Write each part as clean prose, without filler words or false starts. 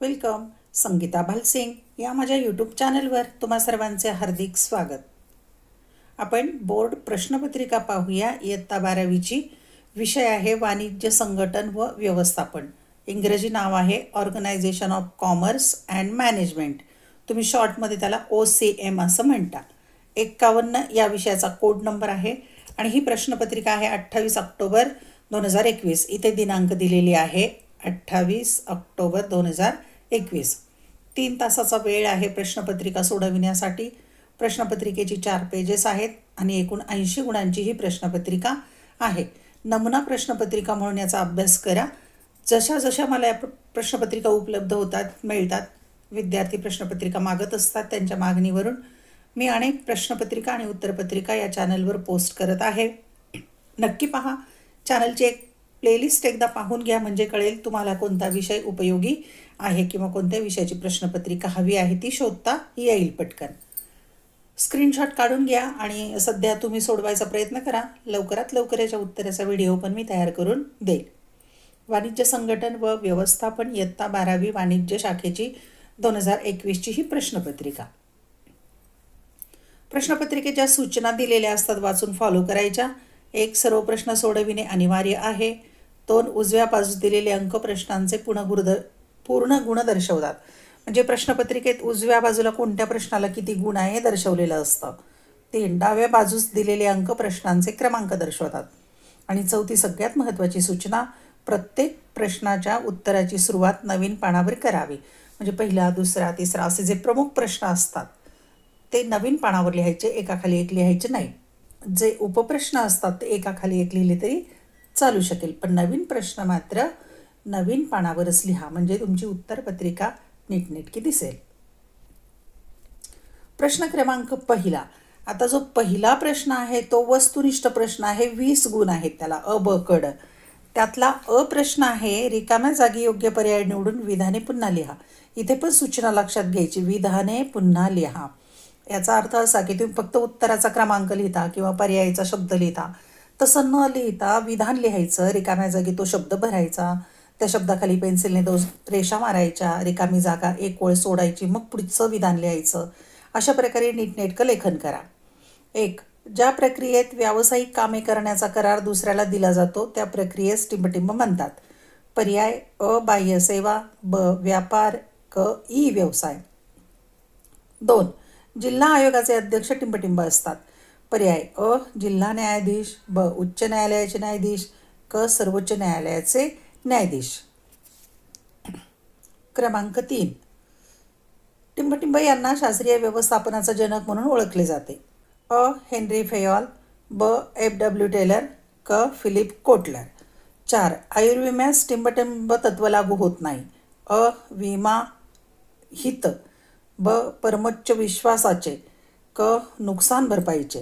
Welcome. Sangeeta Bhalsingh या माझ्या YouTube चॅनलवर तुम्हा सर्वांचे हार्दिक स्वागत. आपण बोर्ड प्रश्नपत्रिका पाहूया. इयत्ता 12वीची. विषय आहे वाणिज्य संघटन व व्यवस्थापन. इंग्रजी नाव आहे organisation of commerce and management. तुम्ही शॉर्टमध्ये त्याला OCM असं म्हणता. 51 या विषयाचा कोड नंबर आहे आणि ही प्रश्नपत्रिका आहे 28 ऑक्टोबर 2021. इथे दिनांक दिलेली आहे 28 ऑक्टोबर 2021. 3 तासाचा वेळ आहे प्रश्नपत्रिका सोडविण्यासाठी. प्रश्नपत्रिकेची 4 पेजेस आहेत आणि एकूण 80 गुणांची ही प्रश्नपत्रिका आहे. नमुना प्रश्नपत्रिका म्हणून याचा अभ्यास करा. जशा जशा मला या प्रश्नपत्रिका उपलब्ध होतात, मिळतात, विद्यार्थी प्रश्नपत्रिका मागत असतात, त्यांच्या मागणीवरून मी अनेक प्रश्नपत्रिका आणि उत्तरपत्रिका या चॅनलवर पोस्ट करत आहे. नक्की पहा. चॅनलची एक प्लेलिस्ट एकदा पाहून घ्या, म्हणजे कळेल तुम्हाला कोणता विषय उपयोगी आहे किंवा कोणत्या विषयाची प्रश्नपत्रिका हवी आहे ती शोधता येईल पटकन. स्क्रीनशॉट काढून घ्या आणि सध्या तुम्ही सोडवायचा प्रयत्न करा. लवकरात लवकर याच्या उत्तराचा व्हिडिओ पण मी तयार करून देईल. वाणिज्य संघटन व व्यवस्थापन इयत्ता 12वी वाणिज्य शाखेची 2021ची ही प्रश्नपत्रिका. प्रश्नपत्रिकेच्या सूचना दिलेल्या असतात, वाचून फॉलो करायच्या. 1. सर्व प्रश्न सोडविणे अनिवार्य आहे. 2. उजव्या बाजूस दिलेले अंक प्रश्नांचे पूर्ण गुण दर्शवतात. म्हणजे प्रश्नपत्रिकेत उजव्या बाजूला कोणत्या प्रश्नाला किती गुण आहे हे दर्शवलेलं असतं. 3. डाव्या बाजूस दिलेले अंक प्रश्नांचे क्रमांक दर्शवतात. आणि 4थी सगळ्यात महत्त्वाची सूचना, प्रत्येक प्रश्नाच्या उत्तराची सुरुवात नवीन पानावर करावी. म्हणजे पहिला, दुसरा, तिसरा असे जे प्रमुख प्रश्न असतात ते नवीन पानावर लिहायचे, एकाखाली एक लिहायचे नाही. जे उपप्रश्न असतात ते एकाखाली एक लिहिले तरी चालू शकेल, पण नवीन प्रश्न मात्र नवीन पानावरच लिहा, म्हणजे तुमची उत्तरपत्रिका नीटनेटकी दिसेल. प्रश्न क्रमांक पहिला. आता जो पहिला प्रश्न आहे तो वस्तुनिष्ठ प्रश्न आहे. 20 गुण आहेत त्याला, अ ब कड. त्यातला अ प्रश्न आहे, रिकाम्या जागी योग्य पर्याय निवडून विधाने पुन्हा लिहा. इथे पण सूचना लक्षात घ्यायची, विधाने पुन्हा लिहा. याचा अर्थ असा की तुम्ही फक्त उत्तराचा क्रमांक लिहिता किंवा पर्यायाचा शब्द लिहिता, तसं न लिहिता विधान लिहायचं. रिकाम्या जागी तो शब्द भरायचा, त्या शब्दाखाली पेन्सिलने 2 रेषा मारायच्या, रिकामी जागा 1 ओळ सोडायची, मग पुढचं विधान लिहायचं. अशा प्रकारे नीटनेटकं लेखन करा. 1. ज्या प्रक्रियेत व्यावसायिक कामे करण्याचा करार दुसऱ्याला दिला जातो त्या प्रक्रियेस टिंबटिंब म्हणतात. पर्याय अ. बाह्य सेवा, ब. व्यापार, क. ई व्यवसाय. 2. जिल्हा आयोगाचे अध्यक्ष टिंबटिंब असतात. पर्याय अ. जिल्हा न्यायाधीश, ब. उच्च न्यायालयाचे न्यायाधीश, क. सर्वोच्च न्यायालयाचे न्यायाधीश. क्रमांक 3. टिंबटिंब यांना शास्त्रीय व्यवस्थापनाचा जनक म्हणून ओळखले जाते. अ. हेनरी फेयॉल, ब. F.W. टेलर, क. Philip Kotler. 4. आयुर्विम्यास टिंबटिंब तत्व लागू होत नाही. अ. विमा हित, ब. परमोच्च विश्वासाचे, क. नुकसान भरपाईचे.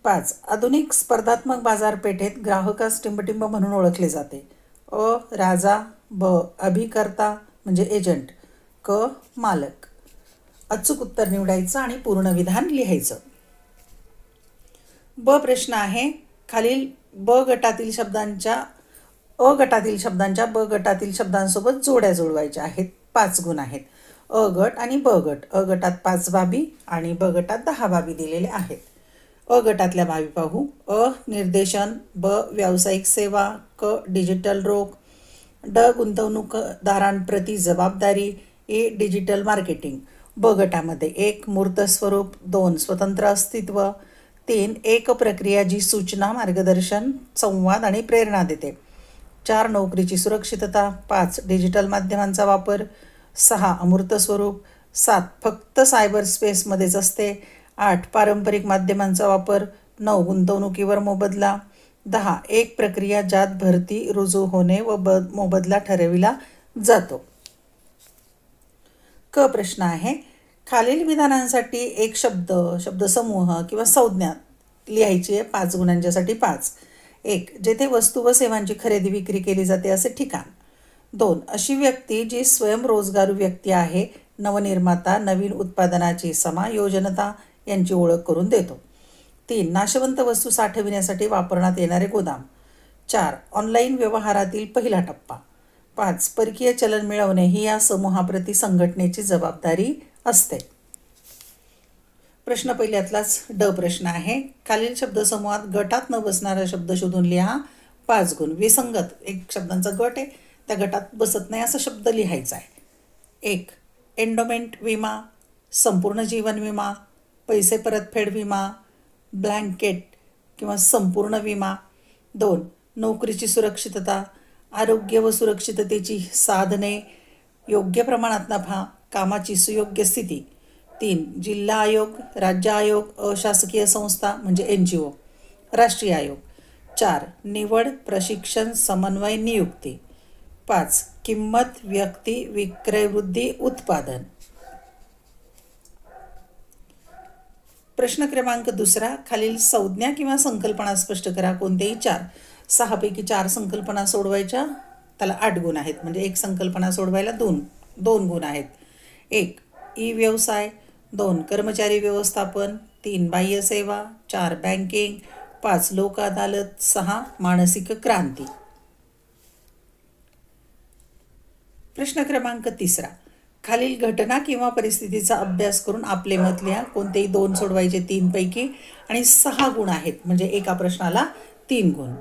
5. आधुनिक स्पर्धात्मक बाजारपेठेत ग्राहकास टिंबटिंब म्हणून ओळखले जाते. अ. राजा, ब. अभिकर्ता म्हणजे एजंट, क. मालक. अचूक उत्तर निवडायचं आणि पूर्ण विधान लिहायचं. ब प्रश्न आहे, खालील ब गटातील शब्दांच्या अ गटातील शब्दांच्या ब गटातील शब्दांसोबत जोड्या जुळवायच्या आहेत. 5 गुण आहेत. अ गट आणि ब गट. अ गटात 5 बाबी आणि ब गटात 10 बाबी दिलेल्या आहेत. अ गटातल्या बाबी पाहू. अ. निर्देशन, ब. व्यावसायिक सेवा, क. डिजिटल रोख, ड. गुंतवणूकदारांप्रती जबाबदारी, ए. Digital marketing. ब गटामध्ये 1. मूर्त स्वरूप, 2. स्वतंत्र अस्तित्व, 3. एक प्रक्रिया जी सूचना, मार्गदर्शन, संवाद आणि प्रेरणा देते, 4. नोकरीची सुरक्षितता, 5. डिजिटल माध्यमांचा वापर, 6. अमूर्त स्वरूप, 7. फक्त सायबर स्पेसमध्येच असते, 8. पारंपरिक माध्यमांचा वापर, 9. गुंतवणुकीवर मोबदला, 10. एक प्रक्रिया ज्यात भरती, रुजू होणे व मोबदला ठरविला जातो. क प्रश्न आहे, खालील विधानांसाठी एक शब्दसमूह किंवा संज्ञा लिहायची आहे. 5 गुणांच्यासाठी 5. 1. जेथे वस्तू व सेवांची खरेदी विक्री केली जाते असे ठिकाण. 2. अशी व्यक्ती जी स्वयंरोजगारू व्यक्ती आहे, नवनिर्माता, नवीन उत्पादनाची समायोजनता यांची ओळख करून देतो. 3. नाशवंत वस्तू साठविण्यासाठी वापरण्यात येणारे गोदाम. 4. ऑनलाईन व्यवहारातील पहिला टप्पा. 5. परकीय चलन मिळवणे ही या समूहाप्रती संघटनेची जबाबदारी असते. प्रश्न पहिल्यातलाच ड प्रश्न आहे. खालील शब्दसमूहात गटात न बसणारा शब्द शोधून लिहा. 5 गुण. विसंगत, एक शब्दांचा गट आहे, त्या गटात बसत नाही असा शब्द लिहायचा आहे. 1. एंडोमेंट विमा, संपूर्ण जीवन विमा, पैसे परतफेड विमा, ब्लँकेट किंवा संपूर्ण विमा. 2. नोकरीची सुरक्षितता, आरोग्य व सुरक्षिततेची साधने, योग्य प्रमाणात नफा, कामाची सुयोग्य स्थिती. 3. जिल्हा आयोग, राज्य आयोग, अशासकीय संस्था म्हणजे NGO, राष्ट्रीय आयोग. 4. निवड, प्रशिक्षण, समन्वय, नियुक्ती. 5. किंमत, व्यक्ती, विक्रयवृद्धी, उत्पादन. प्रश्न क्रमांक 2. खालील संज्ञा किंवा संकल्पना स्पष्ट करा. कोणतेही 4. 6 पैकी 4 संकल्पना सोडवायच्या, त्याला 8 गुण आहेत. म्हणजे एक संकल्पना सोडवायला 2 गुण आहेत. 1. ई व्यवसाय, 2. कर्मचारी व्यवस्थापन, 3. बाह्य सेवा, 4. बँकिंग, 5. लोक अदालत, 6. मानसिक क्रांती. प्रश्न क्रमांक 3. खालील घटना किंवा परिस्थितीचा अभ्यास करून आपले मत लिहा. कोणतेही 2 सोडवायचे 3 पैकी आणि 6 गुण आहेत. म्हणजे एका प्रश्नाला 3 गुण.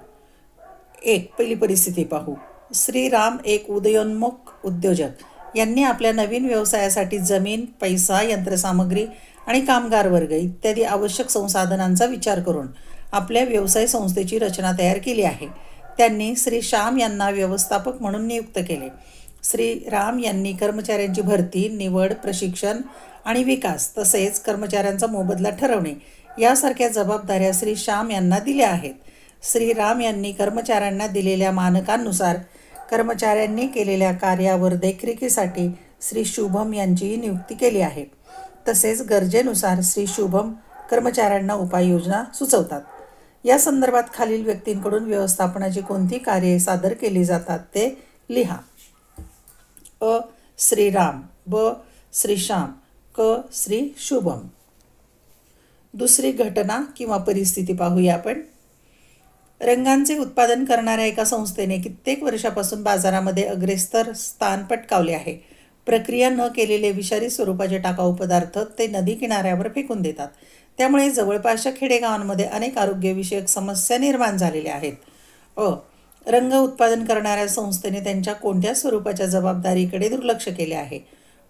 1. पहिली परिस्थिती पाहू. श्रीराम एक उदयोन्मुख उद्योजक यांनी आपल्या नवीन व्यवसायासाठी जमीन, पैसा, यंत्रसामग्री आणि कामगार वर्ग इत्यादी आवश्यक संसाधनांचा विचार करून आपल्या व्यवसाय संस्थेची रचना तयार केली आहे. त्यांनी श्री श्याम यांना व्यवस्थापक म्हणून नियुक्त केले. श्री राम यांनी कर्मचाऱ्यांची भरती, निवड, प्रशिक्षण आणि विकास तसेच कर्मचाऱ्यांचा मोबदला ठरवणे यासारख्या जबाबदाऱ्या श्री श्याम यांना दिल्या आहेत. श्री राम यांनी कर्मचाऱ्यांना दिलेल्या मानकांनुसार कर्मचाऱ्यांनी केलेल्या कार्यावर देखरेखीसाठी श्री शुभम यांचीही नियुक्ती केली आहे. तसेच गरजेनुसार श्री शुभम कर्मचाऱ्यांना उपाययोजना सुचवतात. या संदर्भात खालील व्यक्तींकडून व्यवस्थापनाची कोणती कार्ये सादर केली जातात ते लिहा. अ. श्रीराम, ब. श्रीश्याम, क. श्री शुभम. दुसरी घटना किंवा परिस्थिती पाहूया आपण. रंगांचे उत्पादन करणाऱ्या एका संस्थेने कित्येक वर्षापासून बाजारामध्ये अग्रेसर स्थान पटकावले आहे. प्रक्रिया न केलेले विषारी स्वरूपाचे टाकाऊ पदार्थ ते नदी किनाऱ्यावर फेकून देतात. त्यामुळे जवळपासच्या खेडेगावांमध्ये अनेक आरोग्यविषयक समस्या निर्माण झालेल्या आहेत. अ. रंग उत्पादन करणाऱ्या संस्थेने त्यांच्या कोणत्या स्वरूपाच्या जबाबदारीकडे दुर्लक्ष केले आहे.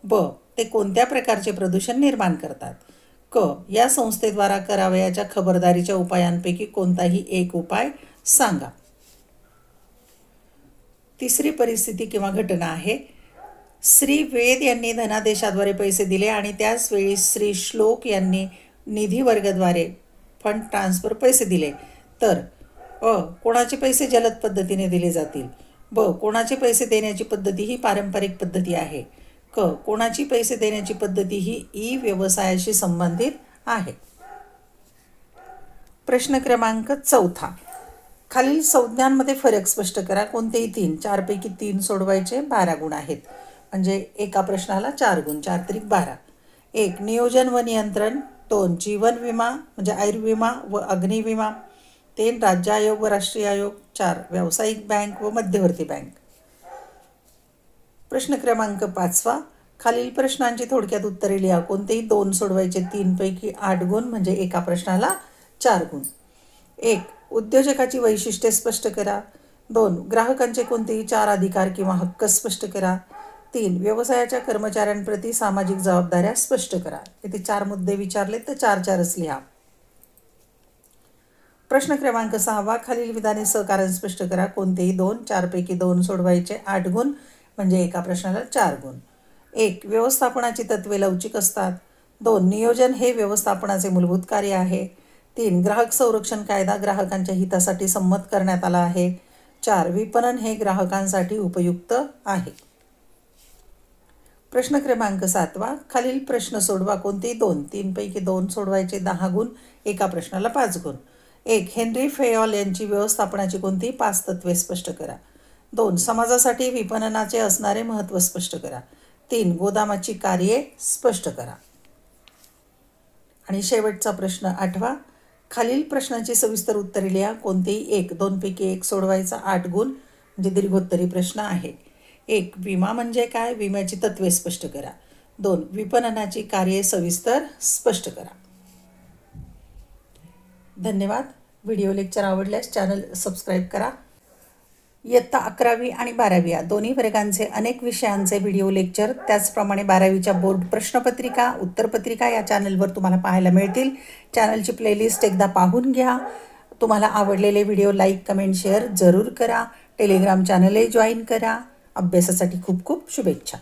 ब. ते कोणत्या प्रकारचे प्रदूषण निर्माण करतात. क. या संस्थेद्वारा करावयाच्या खबरदारीच्या उपायांपैकी कोणताही एक उपाय सांगा. तिसरी परिस्थिती किंवा घटना आहे. श्री वेद यांनी धनादेशाद्वारे पैसे दिले आणि त्याच वेळी श्री श्लोक यांनी निधी वर्गाद्वारे फंड ट्रान्सफर पैसे दिले तर अ. कोणाचे पैसे जलद पद्धतीने दिले जातील. ब. कोणाचे पैसे देण्याची पद्धती ही पारंपरिक पद्धती आहे. क. कोणाची पैसे देण्याची पद्धती ही ई व्यवसायाशी संबंधित आहे. प्रश्न क्रमांक 4. खालील संज्ञांमध्ये फरक स्पष्ट करा. कोणतेही 3. 4 पैकी 3 सोडवायचे. 12 गुण आहेत. म्हणजे एका प्रश्नाला 4 गुण. 4 त्रिक 12. 1. नियोजन व नियंत्रण. 2. जीवन विमा म्हणजे आयुर्विमा व अग्निविमा. 3. राज्य आयोग व राष्ट्रीय आयोग. 4. व्यावसायिक बँक व मध्यवर्ती बँक. प्रश्न क्रमांक 5. खालील प्रश्नांची थोडक्यात उत्तरे लिहा. कोणतेही 2 सोडवायचे. 3 पैकी 8 गुण म्हणजे एका प्रश्नाला 4 गुण. 1. उद्योजकाची वैशिष्ट्ये स्पष्ट करा. 2. ग्राहकांचे कोणतेही 4 अधिकार किंवा हक्क स्पष्ट करा. 3. व्यवसायाच्या कर्मचाऱ्यांप्रती सामाजिक जबाबदाऱ्या स्पष्ट करा. इथे 4 मुद्दे विचारले तर 4-4च लिहा. प्रश्न क्रमांक 6. खालील विधाने सहकारण स्पष्ट करा. कोणतेही 2. 4 पैकी 2 सोडवायचे. 8 गुण म्हणजे एका प्रश्नाला 4 गुण. 1. व्यवस्थापनाची तत्त्वे लवचिक असतात. 2. नियोजन हे व्यवस्थापनाचे मूलभूत कार्य आहे. 3. ग्राहक संरक्षण कायदा ग्राहकांच्या हितासाठी संमत करण्यात आला आहे. 4. विपणन हे ग्राहकांसाठी उपयुक्त आहे. प्रश्न क्रमांक 7. खालील प्रश्न सोडवा. कोणतेही 2. 3 पैकी 2 सोडवायचे. 10 गुण एका प्रश्नाला 5 गुण. 1. हेनरी फेयॉल यांची व्यवस्थापनाची कोणती 5 तत्त्वे स्पष्ट करा. 2. समाजासाठी विपणनाचे असणारे महत्त्व स्पष्ट करा. 3. गोदामाची कार्ये स्पष्ट करा. आणि शेवटचा प्रश्न 8. खालील प्रश्नाची सविस्तर उत्तरे लिहा. कोणतेही 1. 2 पैकी 1 सोडवायचा. 8 गुण म्हणजे दीर्घोत्तरी प्रश्न आहे. 1. विमा म्हणजे काय? विम्याची तत्त्वे स्पष्ट करा. 2. विपणनाची कार्ये सविस्तर स्पष्ट करा. धन्यवाद. व्हिडिओ लेक्चर आवडल्यास चॅनल सबस्क्राईब करा. इयत्ता 11वी आणि 12वी या दोन्ही वर्गांचे अनेक विषयांचे व्हिडिओ लेक्चर, त्याचप्रमाणे 12वीच्या बोर्ड प्रश्नपत्रिका, उत्तरपत्रिका या चॅनलवर तुम्हाला पाहायला मिळतील. चॅनलची प्लेलिस्ट एकदा पाहून घ्या. तुम्हाला आवडलेले व्हिडिओ लाईक, कमेंट, शेअर जरूर करा. टेलिग्राम चॅनलही जॉईन करा. अभ्यासासाठी खूप खूप शुभेच्छा.